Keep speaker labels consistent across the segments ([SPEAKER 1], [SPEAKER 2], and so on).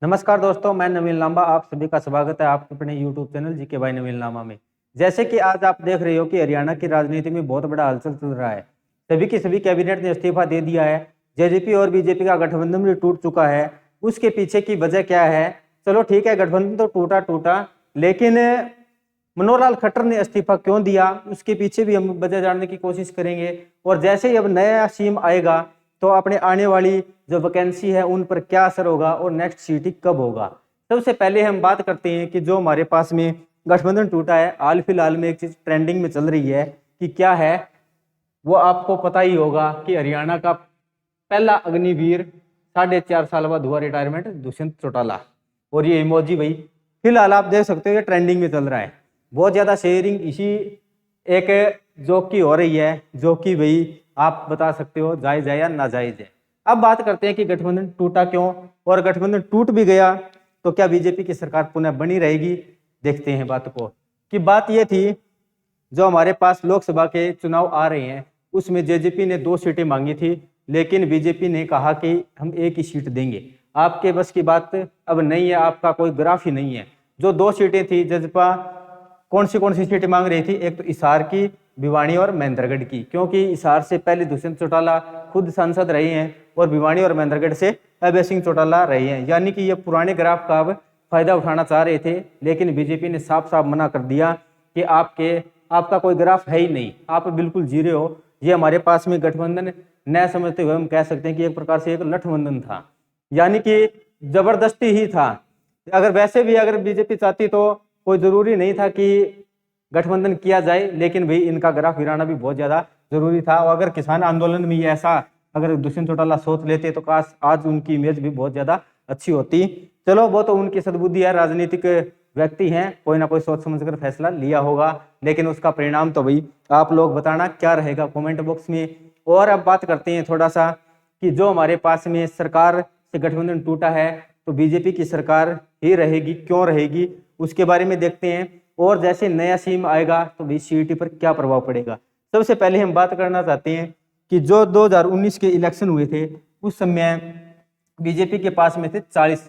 [SPEAKER 1] नमस्कार दोस्तों, मैं नवीन लांबा। आप सभी का स्वागत है आपके अपने YouTube चैनल जीके भाई नवीन लांबा में। जैसे कि आज आप देख रहे हो कि हरियाणा की राजनीति में बहुत बड़ा हलचल चल रहा है। सभी की सभी कैबिनेट ने इस्तीफा दे दिया है। जेजेपी और बीजेपी का गठबंधन भी टूट चुका है। उसके पीछे की वजह क्या है? चलो ठीक है, गठबंधन तो टूटा, लेकिन मनोहर लाल खट्टर ने इस्तीफा क्यों दिया, उसके पीछे भी हम वजह जानने की कोशिश करेंगे। और जैसे ही अब नया सीएम आएगा तो अपने आने वाली जो वैकेंसी है उन पर क्या असर होगा और नेक्स्ट सीटी कब होगा। सबसे पहले हम बात करते हैं कि जो हमारे पास में गठबंधन टूटा है, हाल फिलहाल में एक चीज ट्रेंडिंग में चल रही है कि क्या है, वो आपको पता ही होगा कि हरियाणा का पहला अग्निवीर 4.5 साल बाद हुआ रिटायरमेंट, दुष्यंत चौटाला। और ये इमोजी भाई फिलहाल आप देख सकते हो ये ट्रेंडिंग में चल रहा है। बहुत ज्यादा शेयरिंग इसी एक जोक की हो रही है, जो कि भाई आप बता सकते हो जायज है या नाजायज है। अब बात करते हैं कि गठबंधन टूटा क्यों, और गठबंधन टूट भी गया तो क्या बीजेपी की सरकार पुनः बनी रहेगी। देखते हैं बात को। कि बात यह थी, जो हमारे पास लोकसभा के चुनाव आ रहे हैं उसमें जेजेपी ने 2 सीटें मांगी थी, लेकिन बीजेपी ने कहा कि हम एक ही सीट देंगे। आपके बस की बात अब नहीं है, आपका कोई ग्राफ ही नहीं है। जो 2 सीटें थी, जजपा कौन सी सीटें मांग रही थी? एक तो हिसार की, भिवानी और महेंद्रगढ़ की, क्योंकि हिसार से पहले दुष्यंत चौटाला खुद सांसद रहे हैं और भिवानी और महेंद्रगढ़ से अभय सिंह चौटाला रहे हैं। यानी कि ये पुराने ग्राफ का अब फायदा उठाना चाह रहे थे, लेकिन बीजेपी ने साफ साफ मना कर दिया कि आपका कोई ग्राफ है ही नहीं, आप बिल्कुल जीरो हो। ये हमारे पास में गठबंधन न समझते हुए हम कह सकते हैं कि एक प्रकार से एक लठबंधन था, यानी कि जबरदस्ती ही था। अगर वैसे भी अगर बीजेपी चाहती तो कोई जरूरी नहीं था कि गठबंधन किया जाए, लेकिन भाई इनका ग्राफ गिराना भी बहुत ज्यादा जरूरी था। और अगर किसान आंदोलन में ऐसा अगर दुष्यंत चौटाला सोच लेते तो काश आज उनकी इमेज भी बहुत ज्यादा अच्छी होती। चलो वो तो उनकी सद्बुद्धि है, राजनीतिक व्यक्ति हैं, कोई ना कोई सोच समझकर फैसला लिया होगा, लेकिन उसका परिणाम तो भाई आप लोग बताना क्या रहेगा कमेंट बॉक्स में। और अब बात करते हैं थोड़ा सा कि जो हमारे पास में सरकार से गठबंधन टूटा है तो बीजेपी की सरकार ही रहेगी, क्यों रहेगी उसके बारे में देखते हैं। और जैसे नया सीएम आएगा तो भी सीईटी पर क्या प्रभाव पड़ेगा। सबसे पहले हम बात करना चाहते हैं कि जो 2019 के इलेक्शन हुए थे उस समय बीजेपी के पास में थे 40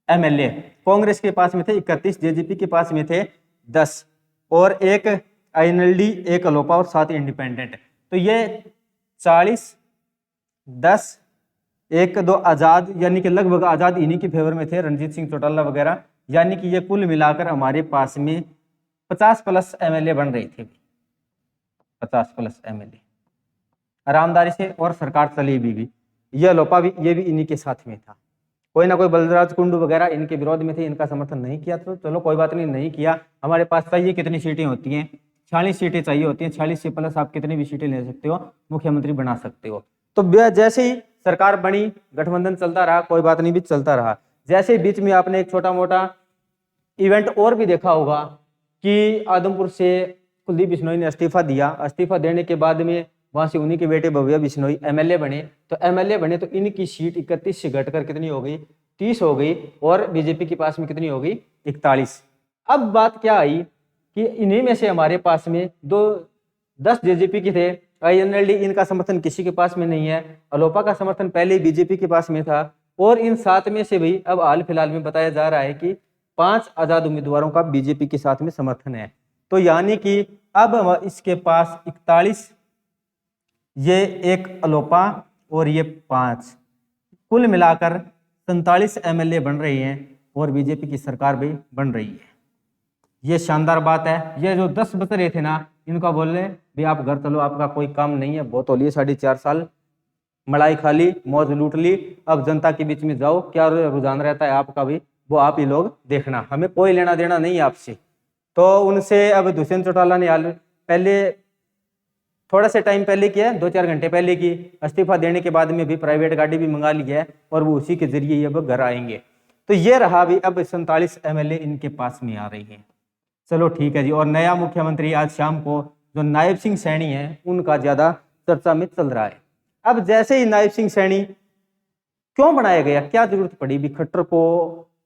[SPEAKER 1] एमएलए, कांग्रेस के पास में थे 31, जेजेपी के पास में थे 10, और एक आईएनएलडी, एक अलोपा और 7 इंडिपेंडेंट। तो ये 40, 10, 1-2 आजाद, यानी कि लगभग आजाद इन्हीं के फेवर में थे, रणजीत सिंह चौटाला वगैरह। यानी कि ये कुल मिलाकर हमारे पास में 50+ एमएलए बन रहे थे, 50+ एमएलए आरामदारी से, और सरकार चली भी। ये लोपा भी, ये भी इन्हीं के साथ में था। कोई ना कोई बलराज कुंडू वगैरह इनके विरोध में थे, इनका समर्थन नहीं किया, तो चलो कोई बात नहीं किया। हमारे पास चाहिए कितनी सीटें होती हैं? 46 सीटें चाहिए होती हैं। 46 से प्लस आप कितनी भी सीटें ले सकते हो, मुख्यमंत्री बना सकते हो। तो जैसे ही सरकार बनी, गठबंधन चलता रहा, कोई बात नहीं, भी चलता रहा। जैसे बीच में आपने एक छोटा मोटा इवेंट और भी देखा होगा कि आदमपुर से कुलदीप बिश्नोई ने इस्तीफा दिया। इस्तीफा देने के बाद में वहां से उन्हीं के बेटे भव्य बिश्नोई एमएलए बने। तो एमएलए बने तो इनकी सीट 31 से घटकर कितनी हो गई? 30 हो गई। और बीजेपी के पास में कितनी हो गई? 41। अब बात क्या आई कि इन्हीं में से हमारे पास में 10 जेजेपी के थे, आईएनएलडी इनका समर्थन किसी के पास में नहीं है, अलोपा का समर्थन पहले ही बीजेपी के पास में था। और इन 7 में से भी अब हाल फिलहाल में बताया जा रहा है कि 5 आजाद उम्मीदवारों का बीजेपी के साथ में समर्थन है। तो यानी कि अब इसके पास 41, ये एक अलोपा और ये 5, कुल मिलाकर 47 एमएलए बन रही हैं और बीजेपी की सरकार भी बन रही है। ये शानदार बात है। ये जो 10 बच रहे थे ना, इनका बोल रहे भी आप घर चलो, आपका कोई काम नहीं है, बहुत हो लिए 4.5 साल मलाई खा ली, मौज लूट ली, अब जनता के बीच में जाओ, क्या रुझान रहता है आपका भी वो आप ही लोग देखना, हमें कोई लेना देना नहीं है आपसे। तो उनसे अब दुष्यंत चौटाला ने पहले थोड़ा सा टाइम पहले किया, 2-4 घंटे पहले की, इस्तीफा देने के बाद में भी प्राइवेट गाड़ी भी मंगा ली है और वो उसी के जरिए ये अब घर आएंगे। तो ये रहा भी, अब 47 एमएलए इनके पास में आ रही है। चलो ठीक है जी। और नया मुख्यमंत्री आज शाम को जो नायब सिंह सैनी है उनका ज्यादा चर्चा में चल रहा है। अब जैसे ही नायब सिंह सैनी क्यों बनाया गया, क्या जरूरत पड़ी भी खट्टर को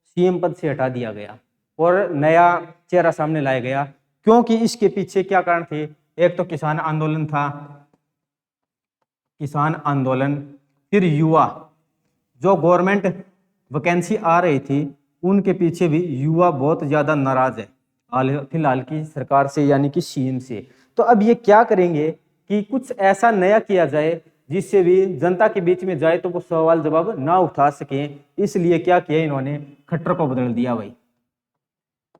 [SPEAKER 1] सीएम पद से हटा दिया गया और नया चेहरा सामने लाया गया? क्योंकि इसके पीछे क्या कारण थे? एक तो किसान आंदोलन था, किसान आंदोलन, फिर युवा जो गवर्नमेंट वैकेंसी आ रही थी उनके पीछे भी युवा बहुत ज़्यादा नाराज है फिलहाल की सरकार से, यानी कि सीएम से। तो अब ये क्या करेंगे कि कुछ ऐसा नया किया जाए जिससे भी जनता के बीच में जाए तो वो सवाल जवाब ना उठा सकें। इसलिए क्या किया इन्होंने, खट्टर को बदल दिया भाई।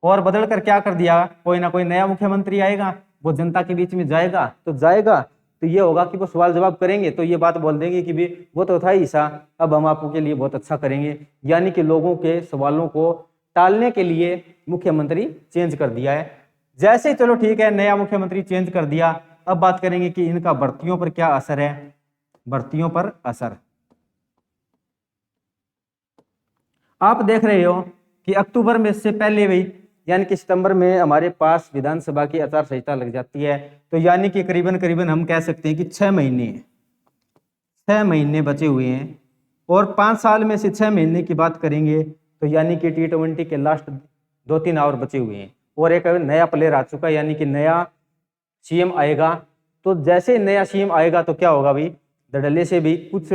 [SPEAKER 1] और बदल कर क्या कर दिया, कोई ना कोई नया मुख्यमंत्री आएगा, वो जनता के बीच में जाएगा तो ये होगा कि वो सवाल जवाब करेंगे तो ये बात बोल देंगे कि भी वो तो था ही सा, अब हम आपके लिए बहुत अच्छा करेंगे। यानी कि लोगों के सवालों को टालने के लिए मुख्यमंत्री चेंज कर दिया है। जैसे चलो ठीक है, नया मुख्यमंत्री चेंज कर दिया, अब बात करेंगे कि इनका भर्तियों पर क्या असर है। भर्तियों पर असर आप देख रहे हो कि अक्टूबर में से पहले भी, यानी कि सितंबर में हमारे पास विधानसभा की आचार संहिता लग जाती है। तो यानी कि करीबन करीबन हम कह सकते हैं कि 6 महीने बचे हुए हैं। और 5 साल में से 6 महीने की बात करेंगे तो यानी कि T20 के लास्ट 2-3 आवर बचे हुए हैं। और एक नया प्लेयर आ चुका है, यानी कि नया सीएम आएगा। तो जैसे नया सीएम आएगा तो क्या होगा भाई, धड़ल्ले से भी कुछ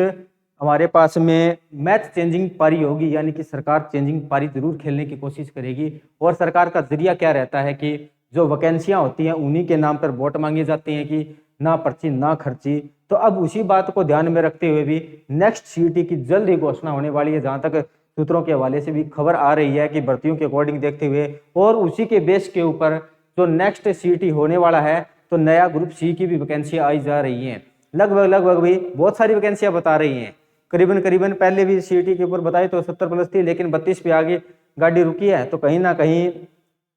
[SPEAKER 1] हमारे पास में मैच चेंजिंग पारी होगी, यानी कि सरकार चेंजिंग पारी जरूर खेलने की कोशिश करेगी। और सरकार का जरिया क्या रहता है कि जो वैकेंसियां होती हैं उन्हीं के नाम पर वोट मांगे जाते हैं कि ना पर्ची ना खर्ची। तो अब उसी बात को ध्यान में रखते हुए भी नेक्स्ट सीटी की जल्द ही घोषणा होने वाली है, जहां तक सूत्रों के हवाले से भी खबर आ रही है कि भर्तियों के अकॉर्डिंग देखते हुए, और उसी के बेस के ऊपर जो नेक्स्ट सीटी होने वाला है तो नया ग्रुप सी की भी वैकेंसियां आई जा रही हैं। लगभग भी बहुत सारी वैकेंसियां बता रही हैं। करीबन पहले भी सीटी के ऊपर बताई तो 70+ थी, लेकिन 32 पे आगे गाड़ी रुकी है। तो कहीं ना कहीं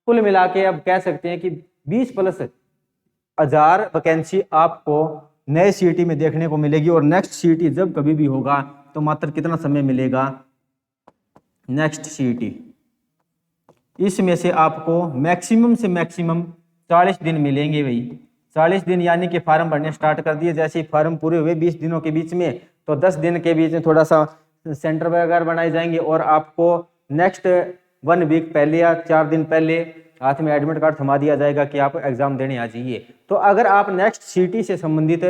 [SPEAKER 1] कुल मिला के अब कह सकते हैं कि 20+ हजार वैकेंसी आपको नए सीटी में देखने को मिलेगी। और नेक्स्ट सीटी जब कभी भी होगा तो मात्र कितना समय मिलेगा, नेक्स्ट सीटी इसमें से आपको मैक्सिमम से मैक्सिमम 40 दिन मिलेंगे भाई। 40 दिन, यानी कि फार्म भरने स्टार्ट कर दिए। जैसे ही फार्म पूरे हुए 20 दिनों के बीच में, तो 10 दिन के बीच में थोड़ा सा सेंटर वगैरह बनाए जाएंगे और आपको नेक्स्ट 1 वीक पहले या 4 दिन पहले हाथ में एडमिट कार्ड थमा दिया जाएगा कि आप एग्जाम देने आ जाइए। तो अगर आप नेक्स्ट सीटी से संबंधित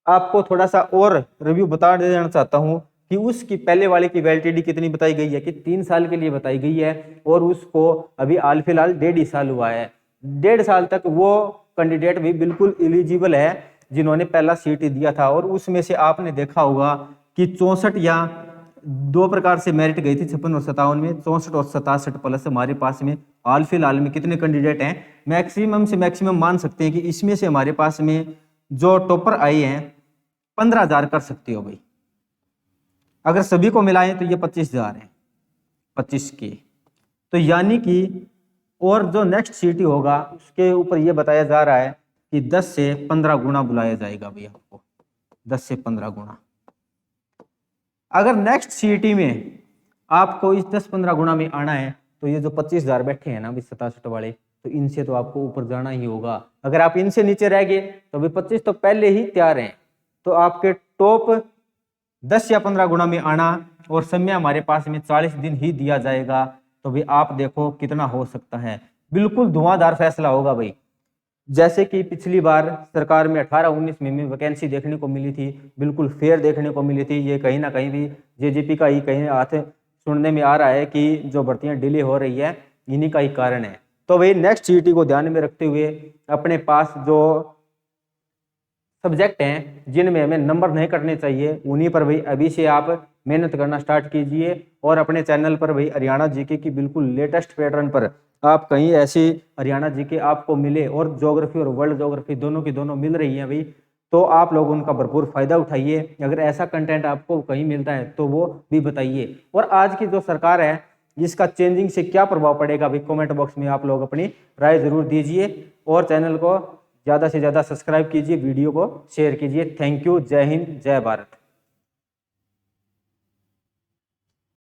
[SPEAKER 1] आपको थोड़ा सा और रिव्यू बता देना चाहता हूँ कि उसकी पहले वाले की वैलिडिटी कितनी बताई गई है कि 3 साल के लिए बताई गई है, और उसको अभी हाल फिलहाल 1.5 साल हुआ है। 1.5 साल तक वो कैंडिडेट भी बिल्कुल एलिजिबल है जिन्होंने पहला सीट दिया था। और उसमें से आपने देखा होगा कि 64 या 2 प्रकार से मेरिट गई थी, 56 और 57 में, 64 और 67+ हमारे पास में हाल फिलहाल में कितने कैंडिडेट हैं। मैक्सिमम से मैक्सिमम मान सकते हैं कि इसमें से हमारे पास में जो टॉपर आए हैं 15,000 कर सकते हो भाई। अगर सभी को मिलाएं तो ये 25,000 है, 25 के। तो यानी कि और जो नेक्स्ट सीटी होगा उसके ऊपर ये बताया जा रहा है कि 10 से 15 गुना बुलाया जाएगा भाई आपको, 10 से 15 गुना। अगर नेक्स्ट सीटी में आपको इस 10-15 गुना में आना है तो ये जो 25,000 बैठे हैं ना अभी 67 वाले, तो इनसे तो आपको ऊपर जाना ही होगा। अगर आप इनसे नीचे रह गए तो अभी 25 तो पहले ही तैयार हैं। तो आपके टॉप 10 या 15 गुना में आना, और समय हमारे पास में 40 दिन ही दिया जाएगा। तो भाई आप देखो कितना हो सकता है, बिल्कुल धुआंधार फैसला होगा भाई। जैसे कि पिछली बार सरकार में 18-19 में वैकेंसी देखने को मिली थी, बिल्कुल फेयर देखने को मिली थी। ये कहीं ना कहीं भी जेजेपी का ही कहीं हाथ सुनने में आ रहा है कि जो भर्तियां डिले हो रही है इन्हीं का ही कारण है। तो भाई नेक्स्ट सीटी को ध्यान में रखते हुए अपने पास जो सब्जेक्ट हैं जिनमें हमें नंबर नहीं करने चाहिए उन्हीं पर भाई अभी से आप मेहनत करना स्टार्ट कीजिए। और अपने चैनल पर भाई हरियाणा जीके की बिल्कुल लेटेस्ट पैटर्न पर आप कहीं ऐसी हरियाणा जीके आपको मिले, और ज्योग्राफी और वर्ल्ड ज्योग्राफी दोनों की दोनों मिल रही है भाई, तो आप लोग उनका भरपूर फायदा उठाइए। अगर ऐसा कंटेंट आपको कहीं मिलता है तो वो भी बताइए। और आज की जो सरकार है इसका चेंजिंग से क्या प्रभाव पड़ेगा भाई, कमेंट बॉक्स में आप लोग अपनी राय जरूर दीजिए। और चैनल को ज़्यादा से ज़्यादा सब्सक्राइब कीजिए, वीडियो को शेयर कीजिए। थैंक यू, जय हिंद, जय भारत।